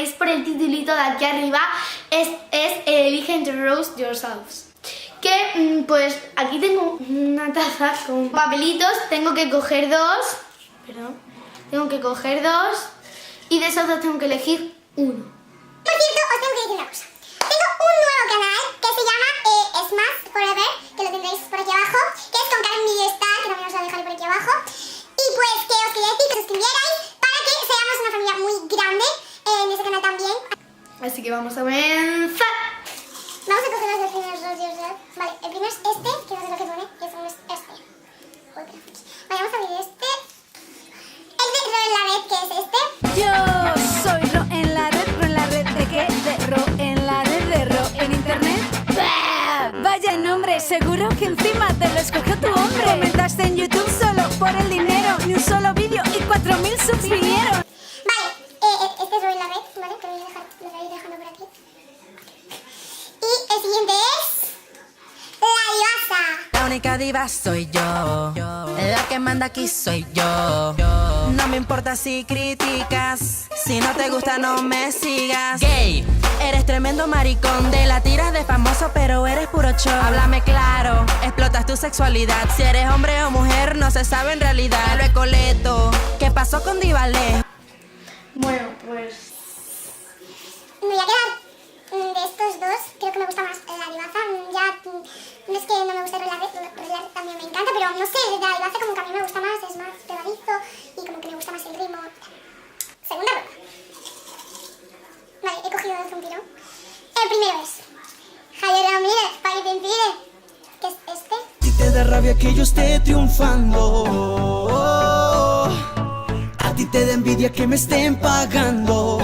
veis por el titulito de aquí arriba, es Elige entre Roast Yourselves. Que pues aquí tengo una taza con papelitos, tengo que coger dos, y de esos dos tengo que elegir uno. Por cierto, os tengo que decir una cosa. Tengo un nuevo canal que se llama Smash Forever, que lo tendréis por aquí abajo, que es con Karen Videostar, que también os lo dejaré por aquí abajo. Y pues que os quería decir que os suscribierais para que seamos una familia muy grande en ese canal también. Así que vamos a comenzar. Vamos a coger los dos primeros Roast Yourself. Vale, el primero es este, que no sé lo que pone, que es este. Vale, vamos a abrir este. El de Ro en la red, que es este. Yo soy Ro en la red de qué, de Ro en la red, de Ro en internet. ¡Bah! Vaya nombre, seguro que encima te lo escogió tu hombre. Comentaste en YouTube solo por el dinero, ni un solo vídeo y 4000 subs vinieron. Vale, este es Ro en la red, ¿vale? Que lo voy a ir dejando por aquí. Y el siguiente es La Divasa. La única diva soy yo, la que manda aquí soy yo. No me importa si criticas, si no te gusta no me sigas. Gay, eres tremendo maricón, de la tiras de famoso pero eres puro show. Háblame claro, explotas tu sexualidad, si eres hombre o mujer no se sabe en realidad. Lo Coleto, ¿qué pasó con Divale? Bueno, pues Me voy a quedar de estos dos, creo que me gusta más La Divasa. Ya, no es que no me guste Ro en la red, también me encanta, pero no sé, La Divasa como que a mí me gusta más, es más pegadizo y como que me gusta más el ritmo. Segunda ronda. Vale, he cogido dos un tirón. El primero es Javier Ramírez, para que te impide, que es este. Y te da rabia que yo esté triunfando, a ti te da envidia que me estén pagando.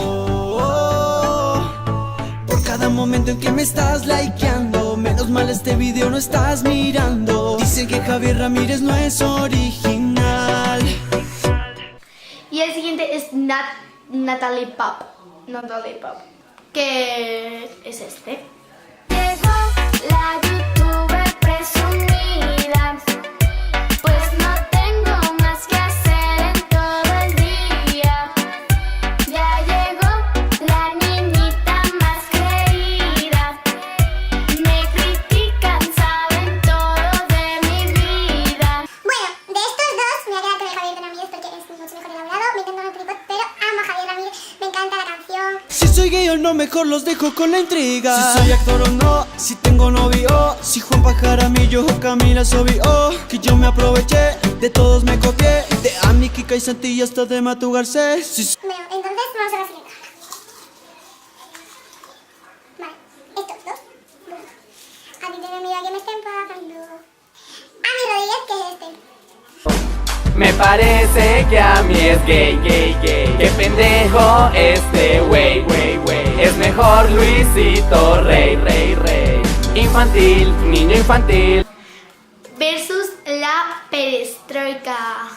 Por cada momento en que me estás likeando, menos mal este video no estás mirando. Dicen que Javier Ramírez no es original. y el siguiente es Natalie Pop, que es este. Llegó la youtuber presumida, pues no tengo más que hacer en todo el día. Ya llegó la niñita más creída, me critican, saben todo de mi vida. Bueno, de estos dos me voy a quedar con el Javier Ramírez porque es mucho mejor elaborado. Me encanta el tripod, pero amo a Javier Ramírez, me encanta la canción. Si soy gay o no, mejor los dejo con la intriga. Si soy actor o no, si tengo novio, si Juan Pajaramillo o Camila Sobi, que yo me aproveché, de todos me copié, de Ami, Kika y Santi y hasta de Matu Garcés. Bueno, entonces vamos a la siguiente ronda. Vale, estos dos. A ti te da miedo que me estén pagando. Ami Rodríguez, que es este. Me parece que a mí es gay. Qué pendejo este wey. Es mejor Luisito Rey. Infantil, niño infantil. Versus la perestroika.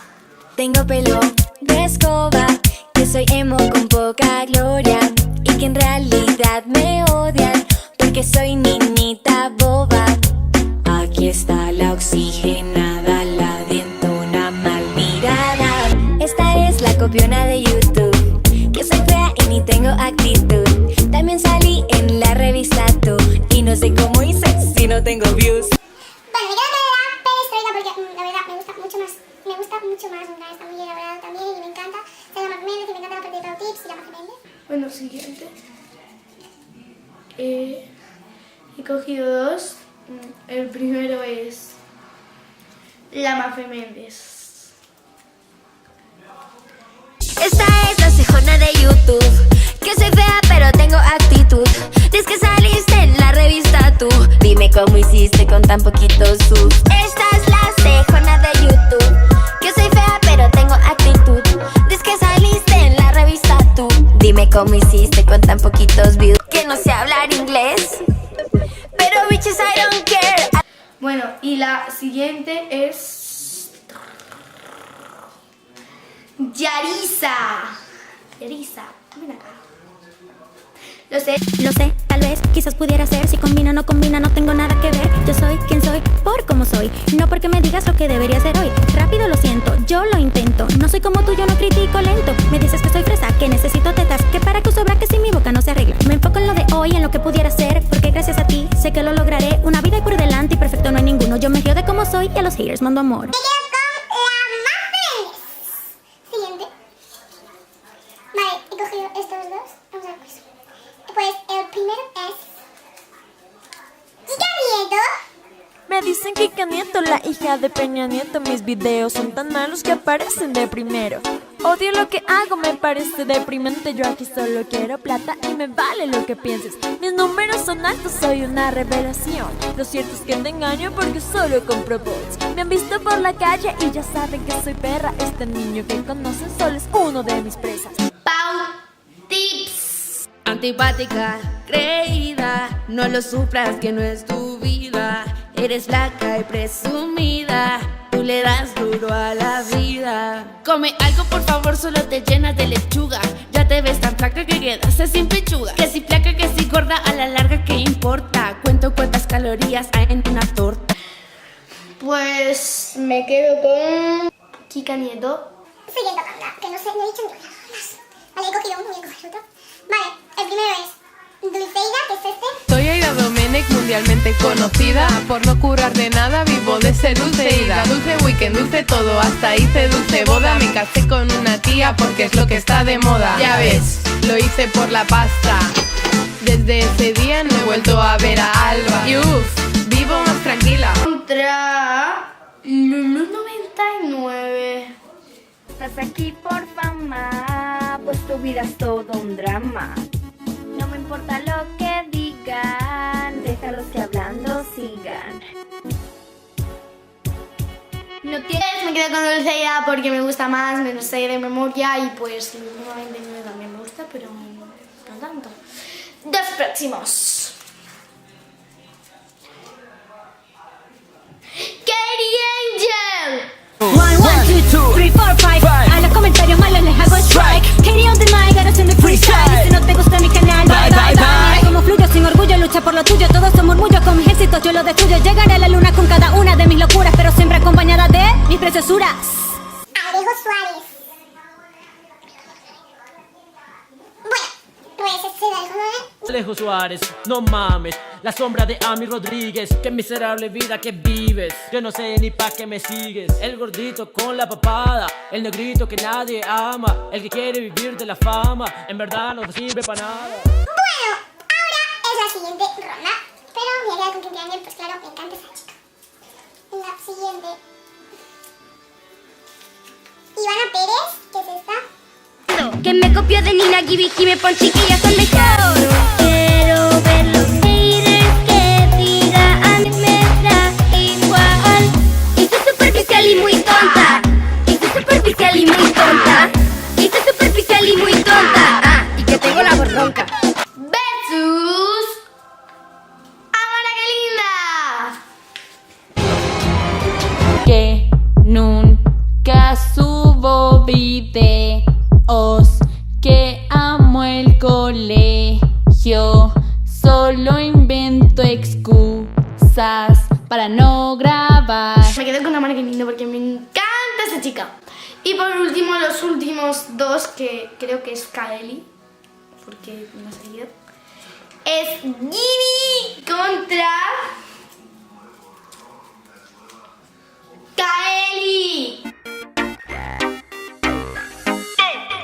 Tengo pelo de escoba, que soy emo con poca gloria y que en realidad me odian porque soy niñita boba. Aquí está la oxigenada, la dientona mal mirada. Esta es la copiona de YouTube, que soy fea y ni tengo actitud. También salí en la revista Tú y no sé cómo hice si no tengo views. Bueno, me quedo con la perestroika porque la verdad me gusta mucho más. Está muy elaborado también y me encanta. Se llama Méndez y me encanta la parte de Pau Tips y la Maja Méndez. Bueno, siguiente. He cogido dos. El primero es la Mafe Méndez. Esta es la cejona de YouTube, que soy fea pero tengo actitud. Dices que saliste en la revista Tú, dime cómo hiciste con tan poquitos subs. Esta es la cejona de YouTube, que soy fea pero tengo actitud. Dices que saliste en la revista Tú, dime cómo hiciste con tan poquitos views. Que no sé hablar inglés, pero bitches I don't care. Bueno, y la siguiente es Yarisa, ven acá. Lo sé, tal vez, quizás pudiera ser. Si combina o no combina, no tengo nada que ver. Yo soy quien soy, por cómo soy. No porque me digas lo que debería ser hoy. Rápido lo siento, yo lo intento. No soy como tú, yo no critico lento. Me dices que soy fresa, que necesito tetas, que para que sobra que si mi boca lo que pudiera ser, porque gracias a ti sé que lo lograré. Una vida por delante y perfecto no hay ninguno. Yo me río de cómo soy y a los haters mando amor. Me quedo con la Muffins. Siguiente. Vale, he cogido estos dos. Vamos a ver pues. Pues el primero es Kika Nieto. Me dicen Kika Nieto, la hija de Peña Nieto. Mis videos son tan malos que aparecen de primero. Odio lo que hago, me parece deprimente. Yo aquí solo quiero plata y me vale lo que pienses. Mis números son altos, soy una revelación. Lo cierto es que te engaño porque solo compro bots. Me han visto por la calle y ya saben que soy perra. Este niño que conocen solo es uno de mis presas. Pau Tips. Antipática, creída, no lo sufras que no es tu vida. Eres flaca y presumida, tú le das duro a la vida. Come algo por favor, solo te llenas de lechuga. Ya te ves tan flaca que quedaste sin pechuga. Que si flaca, que si gorda, a la larga ¿qué importa? Cuento cuántas calorías hay en una torta. Pues me quedo con Kika Nieto. Siguiente tanda, que no sé, no he dicho ni más. Vale, he cogido uno, voy a coger otro. Vale, el primero es Dulceida, que es este. Soy Aida Domenech, mundialmente conocida. Por no curar de nada, vivo de ser Dulceida. Dulce weekend, dulce todo, hasta hice dulce boda. Me casé con una tía porque es lo que está de moda. Ya ves, lo hice por la pasta. Desde ese día no he vuelto a ver a Alba. Y uff, vivo más tranquila. Contra Lulu 99. Estás aquí por fama, pues tu vida es todo un drama. No me importa lo que digan, déjalos que hablando sigan. No tienes, me quedo con Dulceida porque me gusta más, me lo sé de memoria y pues Lulu 99 también me gusta, pero no tanto. Dos próximos. Katie Angel. 1, 2, 3, 4, 5. A los comentarios malos les hago strike. Katie on the mic, ahora haciendo freestyle. Si no te gusta mi canal, bye, bye, bye. Mira cómo fluyo sin orgullo, lucha por lo tuyo. Todos son murmullos, con mis éxitos yo lo destruyo. Llegaré a la luna con cada una de mis locuras, pero siempre acompañada de mis preciosuras. Alejo Suárez. Bueno, pues este de Alejo Suárez. Alejo Suárez, no mames, la sombra de Ami Rodríguez. Qué miserable vida que vives, yo no sé ni pa' qué me sigues. El gordito con la papada, el negrito que nadie ama, el que quiere vivir de la fama, en verdad no sirve para nada. Bueno, ahora es la siguiente ronda. Pero me voy a quedar con Katie Angel, pues claro, me encanta esa chica. La siguiente. Ivana Pérez, ¿qué es esta? Que me copió de Nina, Gibi, me pon chiquillas son mejor. Quiero ver los haters que digan, me da igual. Y soy superficial y muy tonta. Y soy superficial y muy tonta. Y soy superficial y muy tonta. Ah, y que tengo la voz ronca. Versus Amara Linda. Que nunca subo videos, que amo el colegio, solo invento excusas para no grabar. Me quedo con Amara Linda porque me encanta esa chica. Y por último, los últimos dos, que creo que es Kaeli, porque no ha seguido, es Gini contra Kaeli.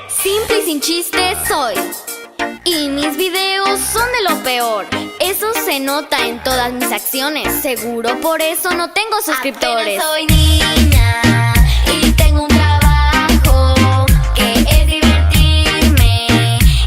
Simple y sin chiste soy. Y mis videos son de lo peor. Eso se nota en todas mis acciones. Seguro por eso no tengo suscriptores. Apenas soy niña y tengo un trabajo que es divertirme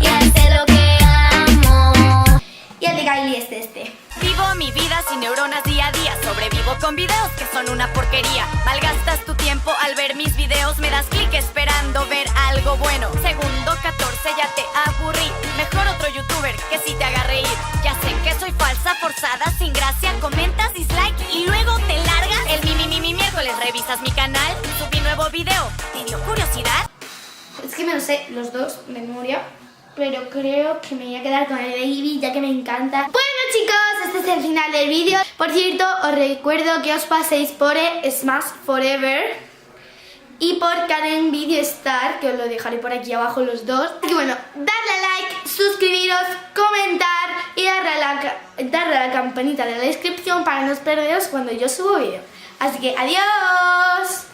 y hacer lo que amo. Y el de Kaeli es este. Vivo mi vida sin neuronas día a día. Sobrevivo con videos que son una porquería. Malgastas tu tiempo al ver mis videos. Me das clic esperando ver algo bueno. Segundo 14 ya te aburrí. Mejor otro youtuber que sí te haga reír. Ya sé que soy falsa, forzada, sin gracia. Comentas dislike y luego te largas. El mi miércoles revisas mi canal. Subí nuevo video. ¿Te dio curiosidad? Es que me lo sé los dos de memoria, pero creo que me voy a quedar con el de Ivy ya que me encanta. Bueno chicos, este es el final del vídeo. Por cierto, os recuerdo que os paséis por Smash Forever y por Karen Video Star, que os lo dejaré por aquí abajo los dos. Así que bueno, darle a like, suscribiros, comentar y darle a darle a la campanita de la descripción para no perderos cuando yo subo vídeo. Así que adiós.